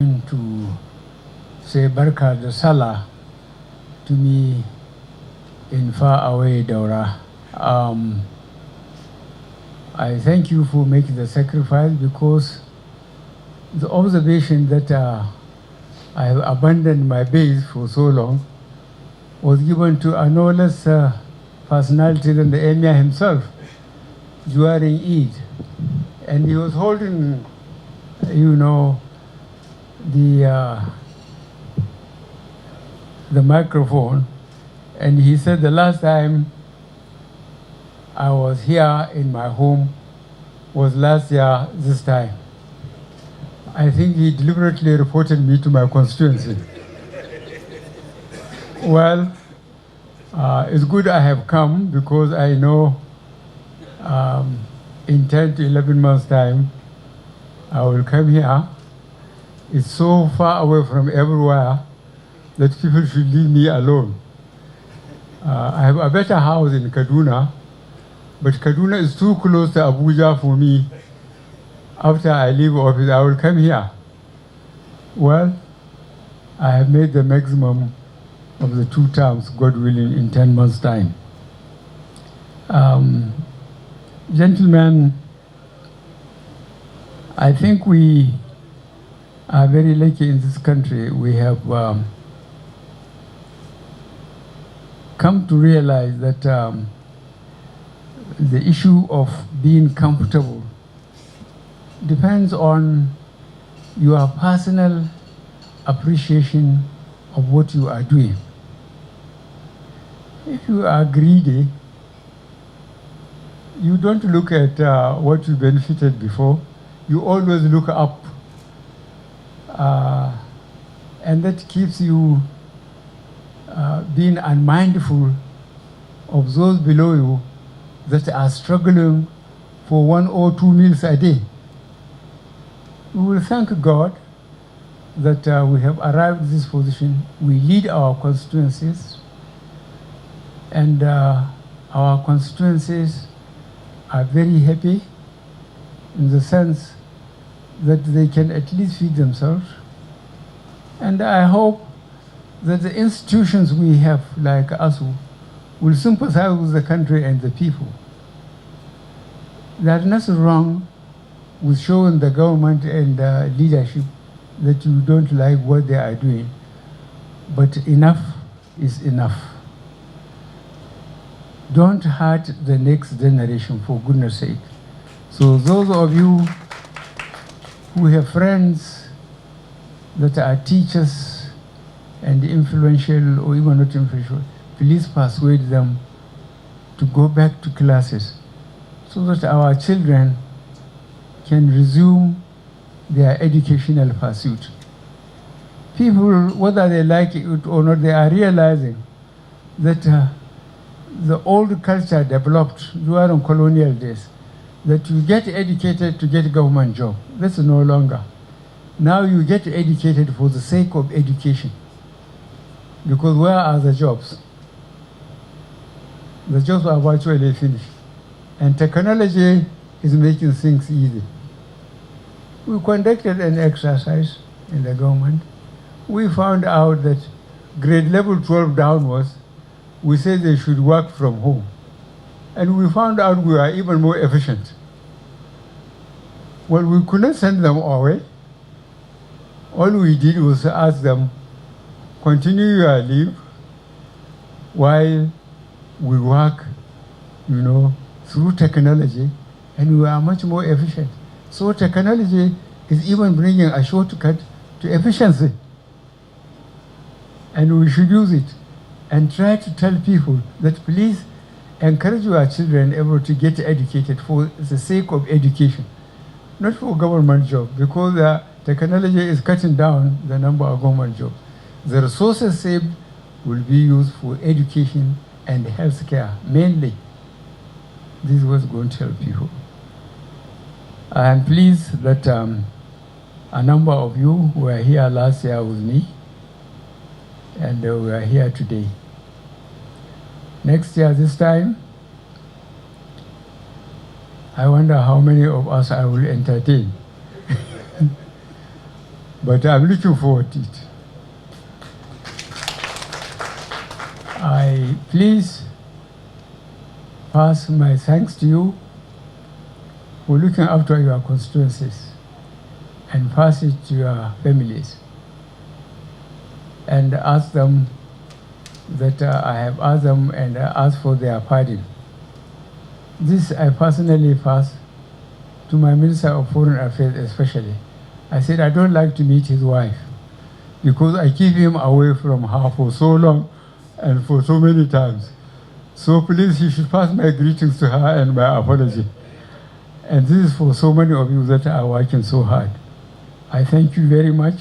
To say Barka da Salah to me in far away Daura. I thank you for making the sacrifice, because the observation that I have abandoned my base for so long was given to a no less personality than the Emir himself during Eid. And he was holding, the microphone, and he said the last time I was here in my home was last year this time. I think he deliberately reported me to my constituency. Well, it's good I have come, because I know in 10 to 11 months' time I will come here. It's so far away from everywhere that people should leave me alone. I have a better house in Kaduna, but Kaduna is too close to Abuja for me. After I leave office, I will come here. Well, I have made the maximum of the 2 terms, God willing, in 10 months' time. Gentlemen, I think we are very lucky in this country. We have come to realize that the issue of being comfortable depends on your personal appreciation of what you are doing. If you are greedy, you don't look at what you benefited before. You always look up. And that keeps you being unmindful of those below you that are struggling for 1 or 2 meals a day. We will thank God that we have arrived at this position. We lead our constituencies, and our constituencies are very happy in the sense that they can at least feed themselves. And I hope that the institutions we have, like ASU, will sympathize with the country and the people. There's nothing wrong with showing the government and leadership that you don't like what they are doing, but enough is enough. Don't hurt the next generation, for goodness sake. So those of you who have friends that are teachers and influential, or even not influential, please persuade them to go back to classes so that our children can resume their educational pursuit. People, whether they like it or not, they are realizing that the old culture developed during colonial days, that you get educated to get a government job. That's no longer. Now you get educated for the sake of education. Because where are the jobs? The jobs are virtually finished. And technology is making things easy. We conducted an exercise in the government. We found out that grade level 12 downwards, we said they should work from home. And we found out we are even more efficient. Well, we couldn't send them away. All we did was ask them, continue your leave while we work, through technology, and we are much more efficient. So technology is even bringing a shortcut to efficiency. And we should use it and try to tell people that please encourage your children ever to get educated for the sake of education, not for government job, because technology is cutting down the number of government jobs. The resources saved will be used for education and healthcare mainly. This was going to help people. I am pleased that a number of you were here last year with me, and we are here today. Next year, this time, I wonder how many of us I will entertain. but I'm looking forward to it. I please pass my thanks to you for looking after your constituencies and pass it to your families and ask them that I have asked them and asked for their pardon. This I personally pass to my Minister of Foreign Affairs especially. I said I don't like to meet his wife because I keep him away from her for so long and for so many times. So please, he should pass my greetings to her and my apology. And this is for so many of you that are working so hard. I thank you very much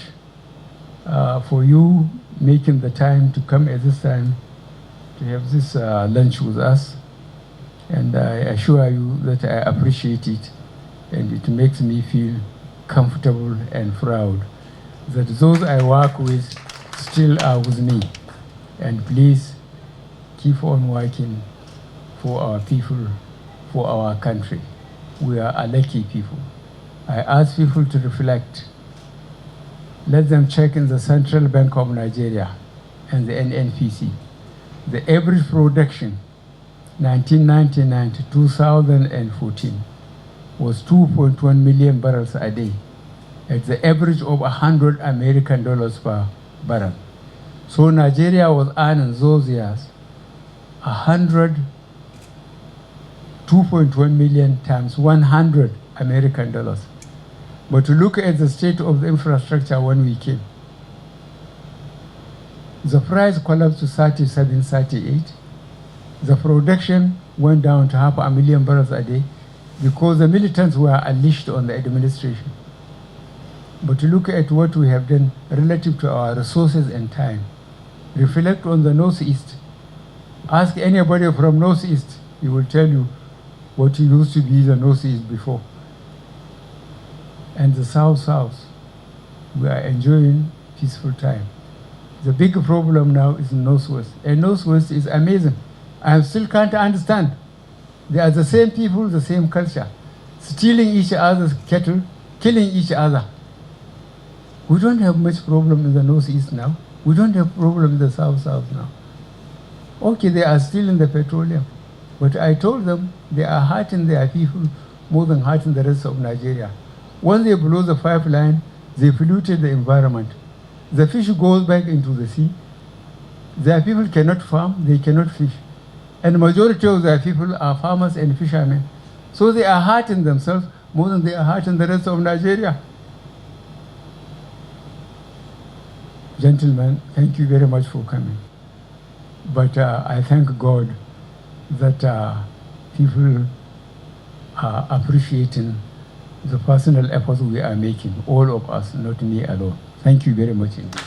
for you making the time to come at this time to have this lunch with us. And I assure you that I appreciate it, and it makes me feel comfortable and proud that those I work with still are with me. And please keep on working for our people, for our country. We are a lucky people. I ask people to reflect. Let them check in the Central Bank of Nigeria and the NNPC. The average production 1999 to 2014 was 2.1 million barrels a day at the average of $100 American per barrel. So Nigeria was earning those years 2.1 million times 100 American dollars. But to look at the state of the infrastructure when we came, the price collapsed to 37, 38. The production went down to 500,000 barrels a day because the militants were unleashed on the administration. But to look at what we have done relative to our resources and time, reflect on the Northeast. Ask anybody from Northeast, he will tell you what used to be the Northeast before. And the South, we are enjoying peaceful time. The big problem now is Northwest. And Northwest is amazing. I still can't understand. They are the same people, the same culture, stealing each other's cattle, killing each other. We don't have much problem in the Northeast now. We don't have problem in the South now. Okay, they are stealing the petroleum. But I told them they are hurting their people more than hurting the rest of Nigeria. When they blow the pipeline, they polluted the environment. The fish goes back into the sea. Their people cannot farm, they cannot fish. And the majority of their people are farmers and fishermen. So they are hurting themselves more than they are hurting the rest of Nigeria. Gentlemen, thank you very much for coming. But I thank God that people are appreciating the personal efforts we are making, all of us, not me alone. Thank you very much indeed.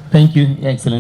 Thank you, Excellency.